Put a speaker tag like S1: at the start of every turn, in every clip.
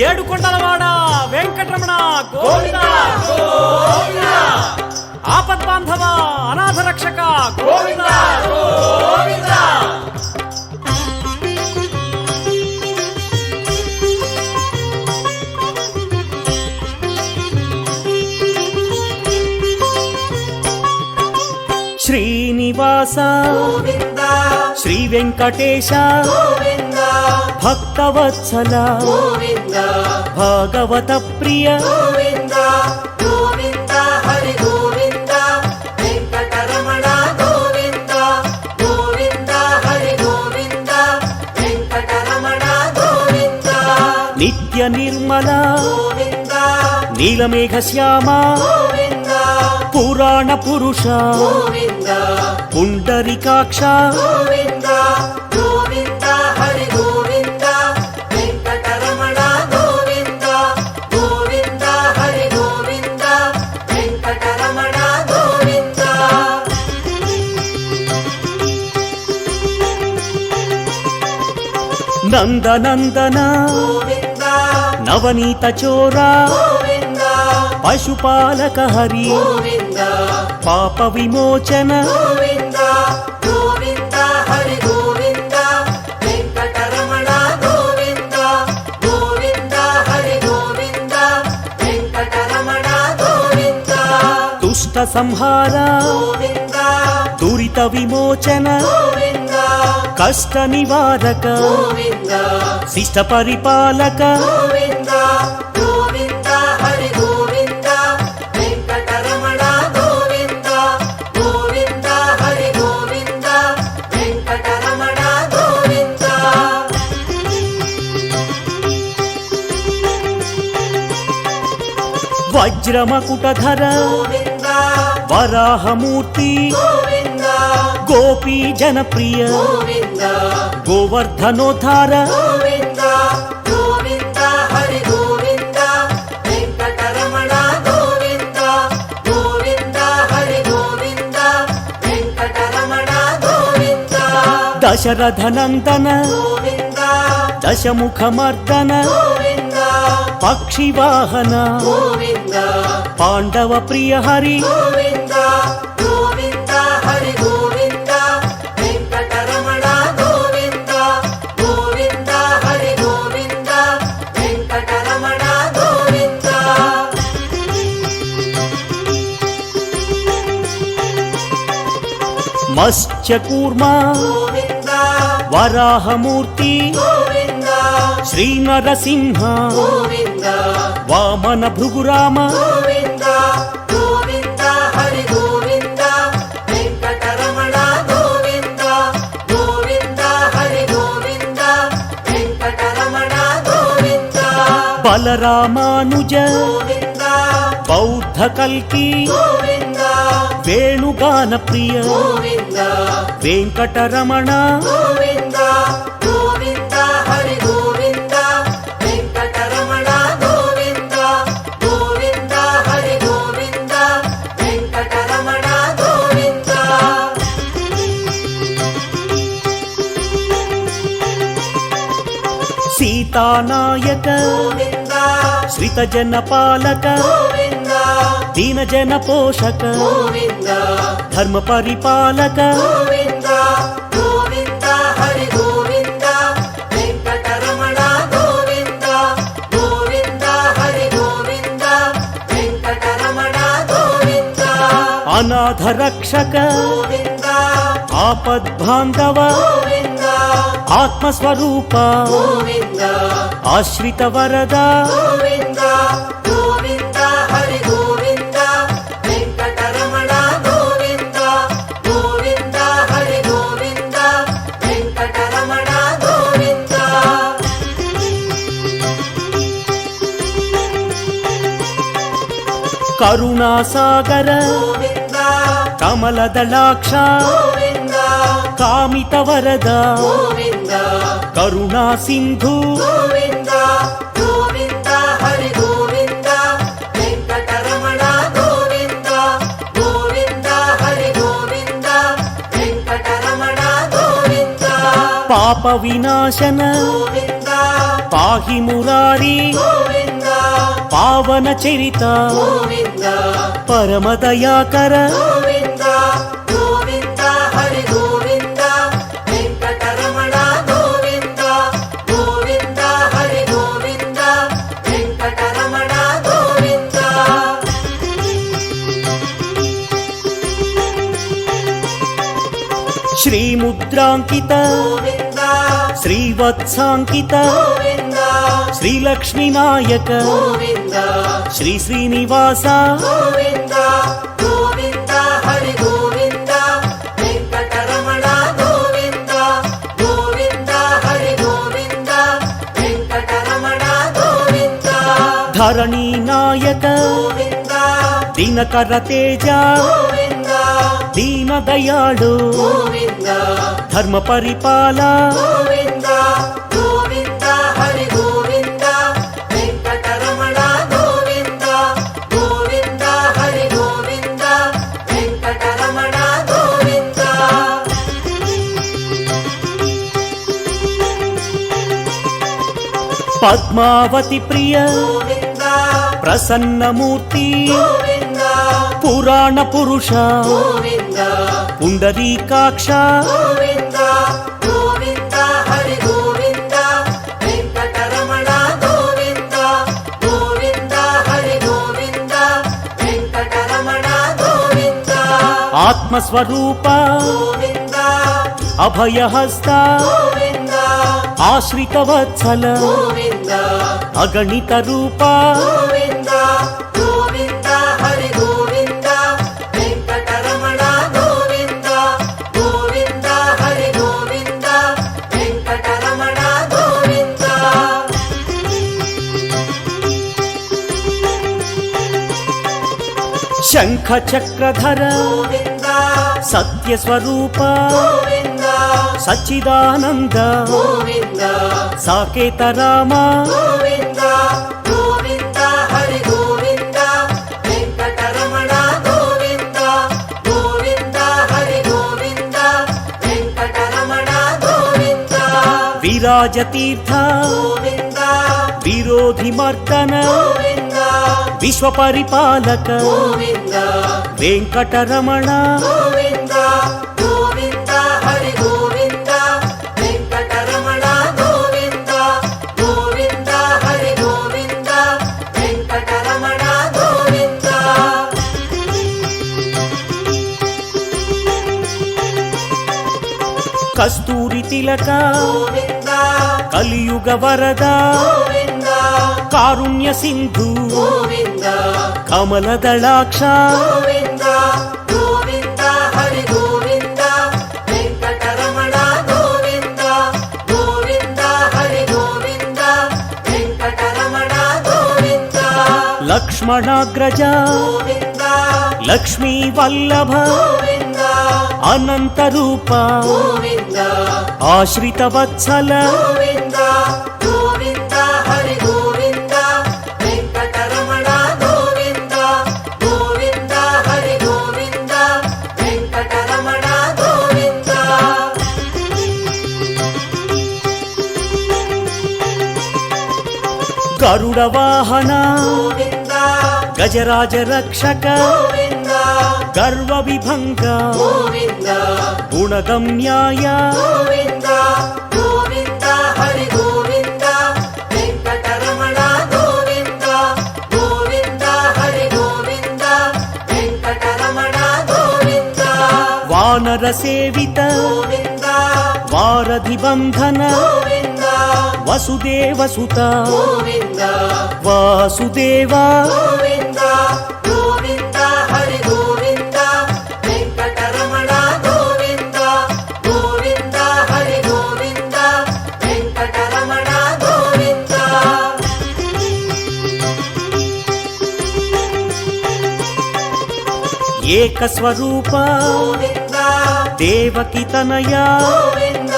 S1: ఏడుకొండలవాడ వెంకటరమణ గోవింద గోవింద, ఆపద్బాంధవ అనాథ రక్షక గోవింద గోవింద. శ్రీనివాస
S2: గోవింద
S1: శ్రీ వెంకటేశ
S2: గోవింద
S1: భక్తవత్సల
S2: గోవింద
S1: భాగవత ప్రియ
S2: గోవింద గోవింద హరి గోవింద వెంకటరమణ గోవింద గోవింద హరి గోవింద వెంకటరమణ గోవింద
S1: నిత్య నిర్మల
S2: గోవింద
S1: నీలమేఘ శ్యామ
S2: గోవింద
S1: పురాణ పురుష
S2: గోవింద
S1: పుండరీకాక్ష
S2: గోవింద గోవింద హరి గోవింద వెంకటరమణ గోవింద గోవింద హరి గోవింద వెంకటరమణ గోవింద.
S1: నందనందన
S2: గోవింద
S1: నవనీత చోర
S2: గోవింద
S1: పశుపాలక హరి
S2: గోవింద
S1: పాప విమోచన
S2: గోవింద గోవింద హరి గోవింద వెంకటరమణ గోవింద గోవింద హరి గోవింద వెంకటరమణ గోవింద.
S1: దుష్ట సంహార
S2: గోవింద
S1: దురిత విమోచన
S2: గోవింద
S1: కష్ట నివారక
S2: గోవింద
S1: శిష్ట పరిపాలక
S2: గోవింద గోవింద హరి గోవింద వెంకటరమణ గోవింద గోవింద హరి గోవింద వెంకటరమణ గోవింద.
S1: వజ్రమకుటధర
S2: గోవింద
S1: వరాహమూర్తి
S2: గోవింద
S1: గోపీ జనప్రియ
S2: గోవింద
S1: గోవర్ధనోద్ధార
S2: గోవింద గోవింద హరి గోవింద వెంకటరమణ గోవింద గోవింద హరి గోవింద వెంకటరమణ గోవింద.
S1: దశరథనందన
S2: గోవింద
S1: దశముఖమర్దన
S2: గోవింద
S1: పక్షివాహన
S2: గోవింద
S1: పాండవ ప్రియ హరి
S2: గోవింద గోవింద హరి గోవింద వెంకటరమణ గోవింద గోవింద హరి గోవింద వెంకటరమణ గోవింద.
S1: మత్స్యకూర్మ
S2: గోవింద
S1: వరాహమూర్తి
S2: గోవింద
S1: శ్రీ నరసింహ
S2: గోవింద
S1: వామన భృగురామ
S2: గోవింద గోవింద హరి గోవింద వెంకటరమణ గోవింద గోవింద హరి గోవింద వెంకటరమణ గోవింద.
S1: బలరామానుజ
S2: గోవింద
S1: బౌద్ధ కల్కి
S2: గోవింద
S1: వేణుగాన ప్రియ
S2: గోవింద
S1: వెంకటరమణ
S2: గోవింద గోవింద హరి గోవింద వెంకటరమణ గోవింద గోవింద హరి గోవింద వెంకటరమణ గోవింద.
S1: సీతానాయక
S2: గోవింద
S1: శ్రితజన పాలక
S2: గోవింద
S1: దీనజన పోషక
S2: గోవింద
S1: ధర్మ పరిపాలక
S2: గోవింద గోవింద హరి గోవింద వెంకటరమణ గోవింద గోవింద హరి గోవింద వెంకటరమణ గోవింద.
S1: అనాథ రక్షక
S2: గోవింద
S1: ఆపద్బాంధవ
S2: గోవింద
S1: ఆత్మస్వరూప
S2: గోవింద
S1: ఆశ్రిత వరద
S2: గోవింద గోవింద హరి గోవింద వెంకటరమణ గోవింద గోవింద హరి గోవింద వెంకటరమణ గోవింద.
S1: కరుణాసాగర
S2: గోవింద
S1: కమలదళాక్ష
S2: గోవింద
S1: కామిత వరద
S2: గోవింద
S1: కరుణా సింధు
S2: గోవింద గోవింద హరి గోవింద వెంకటరమణ గోవింద గోవింద హరి గోవింద వెంకటరమణ గోవింద.
S1: పాప వినాశన
S2: గోవింద
S1: పాహి మురారి
S2: గోవింద
S1: పావన చరిత
S2: గోవింద
S1: పరమదయాకర
S2: గోవింద గోవింద హరి గోవింద వెంకటరమణ గోవింద గోవింద హరి గోవింద వెంకటరమణ గోవింద
S1: శ్రీముద్రాంకిత
S2: గోవింద
S1: శ్రీవత్సాంకిత
S2: గోవింద
S1: శ్రీలక్ష్మీ నాయక
S2: గోవింద
S1: శ్రీ శ్రీనివాస
S2: గోవింద గోవింద హరి గోవింద వెంకటరమణ గోవింద గోవింద హరి గోవింద వెంకటరమణ గోవింద
S1: ధరణీ నాయక
S2: గోవింద
S1: దినకర తేజ
S2: గోవింద
S1: దీన దయాళు
S2: గోవింద
S1: ధర్మ పరిపాల
S2: గోవింద గోవింద హరి గోవింద వెంకటరమణ గోవింద గోవింద హరి గోవింద వెంకటరమణ గోవింద
S1: పద్మావతి ప్రియ
S2: గోవింద
S1: ప్రసన్నమూర్తి
S2: గోవింద
S1: పురాణ పురుష
S2: గోవింద
S1: పుండరీకాక్ష
S2: గోవింద గోవింద హరి గోవింద వెంకటరమణ గోవింద గోవింద హరి గోవింద వెంకటరమణ గోవింద
S1: ఆత్మస్వరూప
S2: గోవింద
S1: అభయహస్త
S2: గోవింద
S1: ఆశ్రిత వత్సల
S2: గోవింద
S1: అగణిత రూప
S2: గోవింద గోవింద హరి గోవింద వెంకటరమణ గోవింద గోవింద హరి గోవింద వెంకటరమణ గోవింద
S1: శంఖ చక్రధర
S2: గోవింద
S1: సత్యస్వరూప
S2: గోవింద
S1: సచ్చిదానంద
S2: గోవింద
S1: సాకేత రామ
S2: గోవింద గోవింద హరి గోవింద వెంకటరమణ గోవింద గోవింద హరి గోవింద వెంకటరమణ గోవింద
S1: విరాజతీర్థ
S2: గోవింద
S1: విరోధి మర్దన
S2: గోవింద
S1: విశ్వపరిపాలక
S2: గోవింద
S1: వెంకటరమణ
S2: గోవింద గోవింద హరి గోవింద వెంకటరమణ గోవింద గోవింద హరి గోవింద వెంకటరమణ గోవింద
S1: కస్తూరి తిలక
S2: గోవింద
S1: కలియుగ వరద
S2: గోవింద
S1: కారుణ్య సింధు
S2: గోవింద
S1: కమలదళాక్ష
S2: గోవింద గోవింద హరి గోవింద వెంకటరమణ గోవింద గోవింద హరి గోవింద వెంకటరమణ గోవింద
S1: లక్ష్మణాగ్రజ
S2: గోవింద
S1: లక్ష్మీ వల్లభ
S2: గోవింద
S1: అనంత రూప
S2: గోవింద
S1: ఆశ్రిత వత్సల
S2: గోవింద గోవింద హరి గోవింద వెంకటరమణ గోవింద గోవింద హరి గోవింద వెంకటరమణ గోవింద
S1: గరుడ వాహన
S2: గోవింద
S1: గజరాజ రక్షక
S2: గోవింద
S1: గర్వ విభంగ
S2: గోవింద
S1: గుణగమ్యాయ
S2: గోవింద గోవింద హరి గోవింద వెంకటరమణ గోవింద గోవింద హరి గోవింద వెంకటరమణ గోవింద
S1: వానర సేవిత
S2: గోవింద
S1: వారధి బంధన
S2: గోవింద
S1: వసుదేవ సుత
S2: గోవింద
S1: వాసుదేవ
S2: గోవింద గోవింద హరి గోవింద వెంకటరమణ గోవింద గోవింద హరి గోవింద వెంకటరమణ గోవింద
S1: ఏకస్వరూప
S2: గోవింద
S1: దేవకి తనయ
S2: గోవింద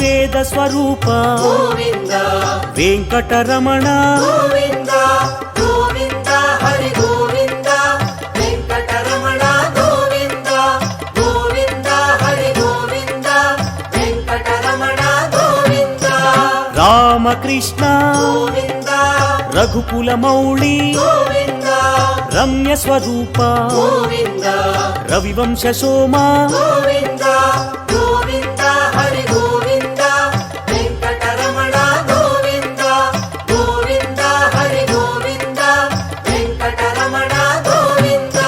S1: వేద స్వరూప
S2: గోవింద
S1: వెంకటరమణ
S2: గోవింద గోవింద హరి గోవింద వెంకటరమణ గోవింద గోవింద హరి గోవింద వెంకటరమణ గోవింద
S1: రామ రామకృష్ణ
S2: గోవింద
S1: రఘుకుల మౌళి
S2: గోవింద
S1: రమ్య స్వరూప
S2: గోవింద
S1: రవివంశ సోమ
S2: గోవింద గోవింద హరి గోవింద వెంకటరమణ గోవింద గోవింద హరి గోవింద వెంకటరమణ గోవింద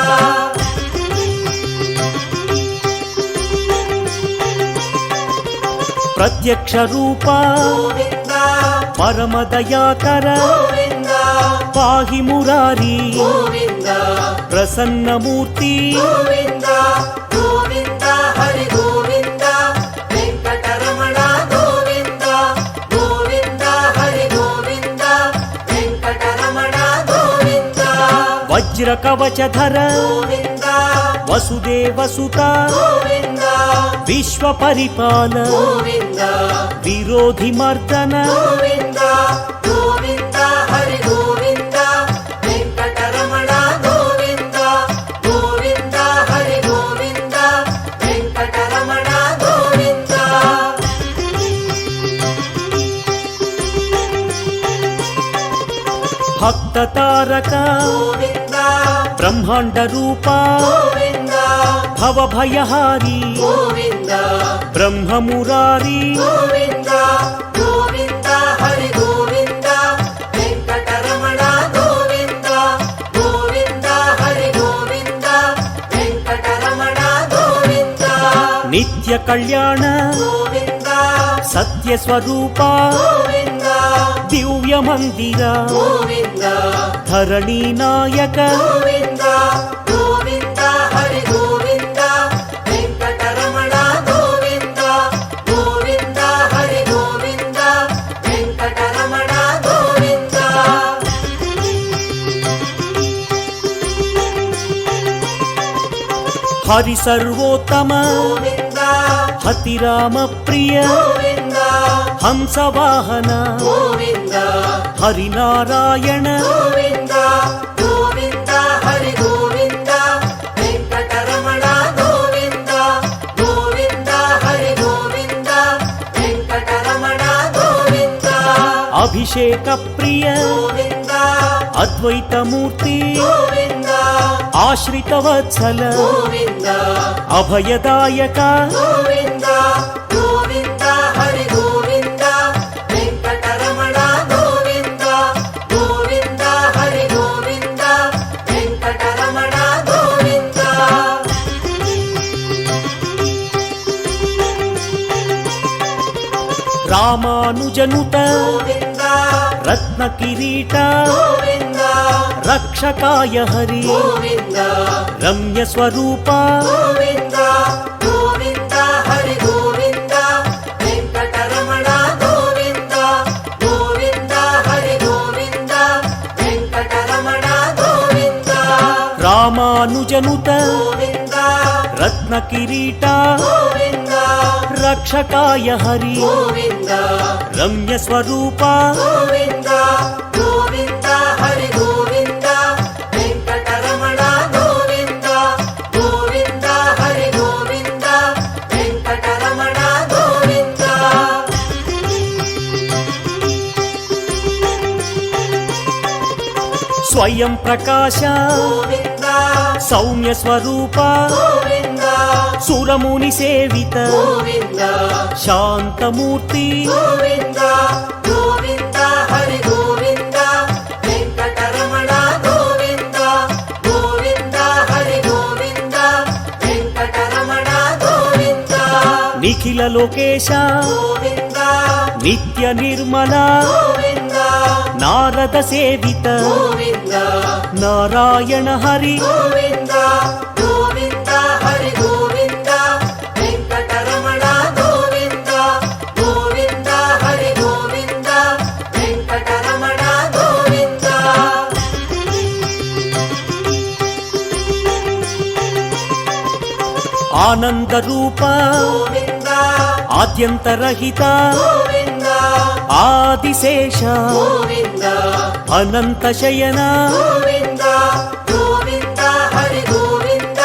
S1: ప్రత్యక్ష రూప
S2: గోవింద
S1: పరమ దయాకర
S2: గోవింద
S1: పాహి మురారి
S2: గోవింద
S1: ప్రసన్నమూర్తి
S2: గోవింద గోవింద హరి గోవింద వెంకటరమణ గోవింద గోవింద హరి గోవింద వెంకటరమణ గోవింద
S1: వజ్ర కవచధర
S2: గోవింద
S1: వసుదేవసుత
S2: గోవింద
S1: విశ్వ పరిపాల
S2: గోవింద
S1: విరోధి మర్దన
S2: గోవింద గోవింద హరి గోవింద వెంకటరమణ గోవింద గోవింద హరి గోవింద వెంకటరమణ గోవింద
S1: భక్త తారక
S2: గోవింద
S1: బ్రహ్మాండ రూప
S2: గోవింద
S1: భవభయహారి
S2: గోవింద
S1: బ్రహ్మమురారి
S2: గోవింద గోవింద హరి గోవింద వెంకటరమణ గోవింద గోవింద హరి గోవింద వెంకటరమణ గోవింద
S1: నిత్య కళ్యాణ
S2: గోవింద
S1: సత్య స్వరూప
S2: గోవింద
S1: దివ్య మందిర
S2: గోవింద
S1: ధరణి నాయక
S2: గోవింద గోవింద హరి గోవింద వెంకటరమణ గోవింద గోవింద హరి గోవింద వెంకటరమణ గోవింద
S1: హరి సర్వోత్తమ
S2: గోవింద
S1: హతిరామ ప్రియ
S2: గోవింద
S1: హంసవాహన
S2: గోవింద
S1: హరినారాయణ
S2: గోవింద గోవింద హరి గోవింద వెంకటరమణ గోవింద గోవింద హరి గోవింద వెంకటరమణ గోవింద
S1: అభిషేక ప్రియ
S2: గోవింద
S1: అద్వైతమూర్తి
S2: గోవింద
S1: ఆశ్రిత వత్సల
S2: గోవింద
S1: అభయదాయక
S2: గోవింద గోవింద హరి గోవింద వెంకటరమణ గోవింద గోవింద హరి గోవింద వెంకటరమణ గోవింద
S1: రామానుజనుత
S2: గోవింద
S1: రత్న కిరీట
S2: గోవింద
S1: రక్షకాయ హరి
S2: గోవింద
S1: రమ్య స్వరూప
S2: గోవింద గోవింద హరి గోవింద వెంకటరమణ గోవింద గోవింద హరి గోవింద వెంకటరమణ గోవింద
S1: రామానుజనుత
S2: గోవింద
S1: రత్న కిరీట
S2: గోవింద
S1: రక్షకాయ హరి
S2: గోవింద
S1: రమ్య స్వరూప
S2: గోవింద గోవింద హరి గోవింద వెంకటరమణ గోవింద గోవింద హరి గోవింద వెంకటరమణ గోవింద
S1: స్వయం ప్రకాశ
S2: గోవింద
S1: సౌమ్య స్వరూప
S2: గోవింద
S1: సురముని సేవిత
S2: గోవింద
S1: శాంతమూర్తి
S2: గోవింద గోవింద హరి గోవింద వెంకటరమణ గోవింద గోవింద హరి గోవింద వెంకటరమణ గోవింద
S1: నిఖిల లోకేశ
S2: గోవింద
S1: నిత్య నిర్మల
S2: గోవింద
S1: నారద సేవిత
S2: గోవింద
S1: నారాయణ హరి
S2: గోవింద గోవింద హరి గోవింద వెంకటరమణ గోవింద గోవింద హరి గోవింద వెంకటరమణ గోవింద
S1: ఆనంద రూప
S2: గోవింద
S1: ఆద్యంతరహిత
S2: గోవింద
S1: ఆదిశేష
S2: గోవింద
S1: అనంత శయన
S2: గోవింద గోవింద హరి గోవింద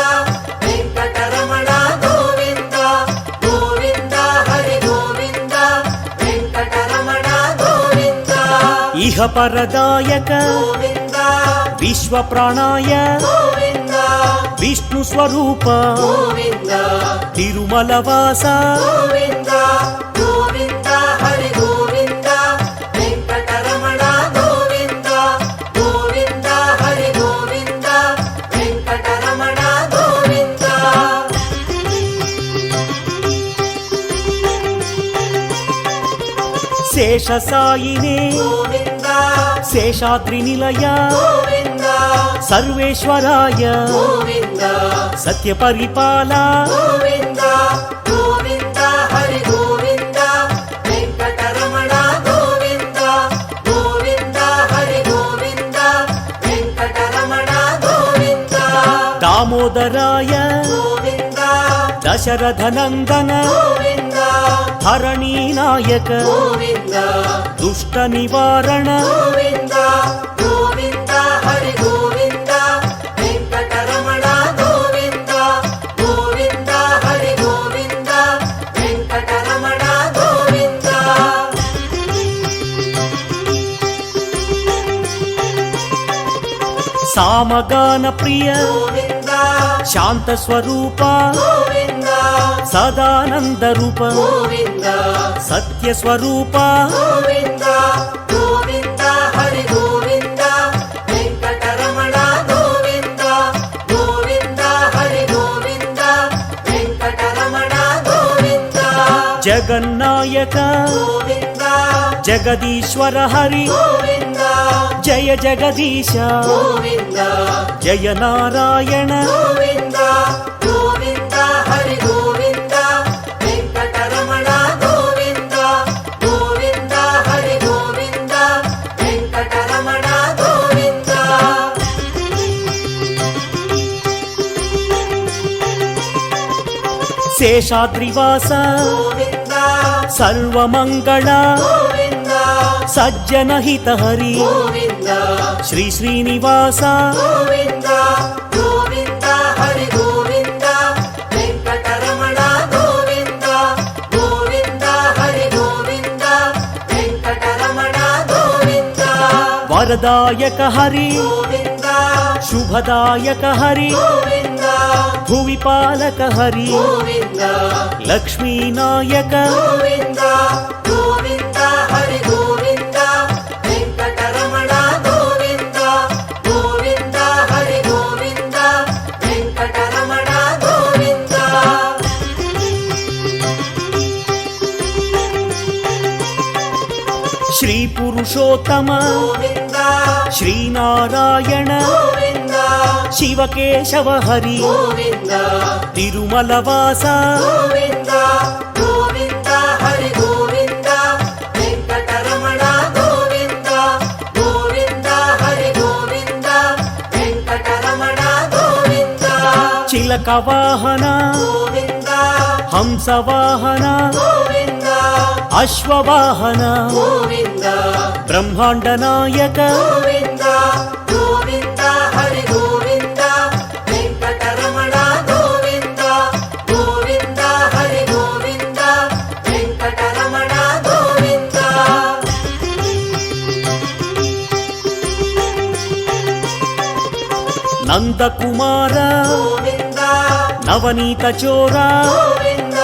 S2: వెంకటరమణ గోవింద గోవింద హరి గోవింద వెంకటరమణ గోవింద
S1: ఇహ పరదాయక
S2: గోవింద
S1: విశ్వ ప్రాణాయ
S2: గోవింద
S1: విష్ణు స్వరూప
S2: గోవింద
S1: తిరుమల వాస
S2: గోవింద గోవింద హరి గోవింద వెంకటరమణ గోవింద గోవింద హరి గోవింద వెంకటరమణ గోవింద
S1: శేష సాయినే
S2: గోవింద
S1: శేషాద్రి నిలయ
S2: గోవింద
S1: సర్వేశ్వరాయ
S2: గోవింద
S1: సత్య పరిపాల
S2: గోవింద గోవింద హరి గోవింద వెంకటరమణ గోవింద గోవింద హరి గోవింద వెంకటరమణ గోవింద
S1: దామోదరాయ
S2: గోవింద
S1: దశరథ నందన
S2: గోవింద
S1: ధరణీ నాయక
S2: గోవింద
S1: దుష్ట నివారణ
S2: గోవింద గోవింద హరి గోవింద వెంకటరమణ గోవింద గోవింద హరి గోవింద వెంకటరమణ గోవింద
S1: సామగాన ప్రియ
S2: గోవింద
S1: శాంత స్వరూప
S2: గోవింద
S1: సదానంద రూప
S2: గోవింద
S1: సత్య స్వరూప
S2: గోవింద గోవింద హరి గోవింద వెంకటరమణ గోవింద గోవింద హరి గోవింద వెంకటరమణ గోవింద
S1: జగన్నాయక
S2: గోవింద
S1: జగదీశ్వర హరి
S2: గోవింద
S1: జయ జగదీశ
S2: గోవింద
S1: జయ నారాయణ
S2: గోవింద గోవింద హరి గోవింద వెంకటరమణ గోవింద గోవింద హరి గోవింద వెంకటరమణ గోవింద
S1: శేషాద్రివాస
S2: గోవింద
S1: సర్వమంగళ
S2: గోవింద
S1: సజ్జన హిత హరి
S2: గోవింద
S1: శ్రీ శ్రీనివాస
S2: గోవింద గోవింద హరి గోవింద వెంకటరమణ గోవింద గోవింద హరి గోవింద వెంకటరమణ గోవింద
S1: వరదాయక హరి
S2: గోవింద
S1: శుభదాయక హరి
S2: గోవింద
S1: భువిపాలక హరి
S2: గోవింద
S1: లక్ష్మీనాయక
S2: గోవింద గోవింద హరి గోవింద వెంకటరమణ గోవింద గోవింద హరి గోవింద వెంకటరమణ గోవింద
S1: శ్రీ పురుషోత్తమ
S2: గోవింద
S1: శ్రీనారాయణ
S2: గోవింద
S1: శివకేశవ హరి
S2: గోవింద
S1: తిరుమల వాస
S2: గోవింద గోవింద హరి గోవింద వెంకటరమణ గోవింద గోవింద హరి గోవింద వెంకటరమణ గోవింద
S1: చిలక వాహన
S2: గోవింద
S1: హంస వాహన
S2: గోవింద
S1: అశ్వవాహన
S2: గోవింద
S1: బ్రహ్మాండ నాయక
S2: గోవింద గోవింద హరి గోవింద వెంకటరమణ గోవింద గోవింద హరి గోవింద వెంకటరమణ గోవింద
S1: నందకుమార
S2: గోవింద
S1: నవనీత చోర
S2: గోవింద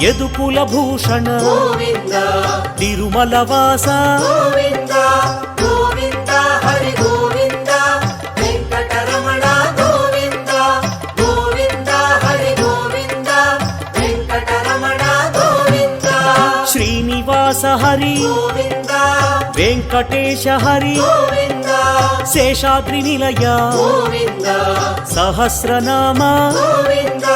S1: యదుకుల భూషణ
S2: గోవింద
S1: తిరుమల వాస
S2: గోవింద గోవింద హరి గోవింద వెంకటరమణ గోవింద గోవింద హరి గోవింద వెంకటరమణ గోవింద
S1: శ్రీనివాస హరి
S2: గోవింద
S1: వెంకటేశ హరి
S2: గోవింద
S1: శేషాద్రి నిలయ
S2: గోవింద
S1: సహస్రనామ
S2: గోవింద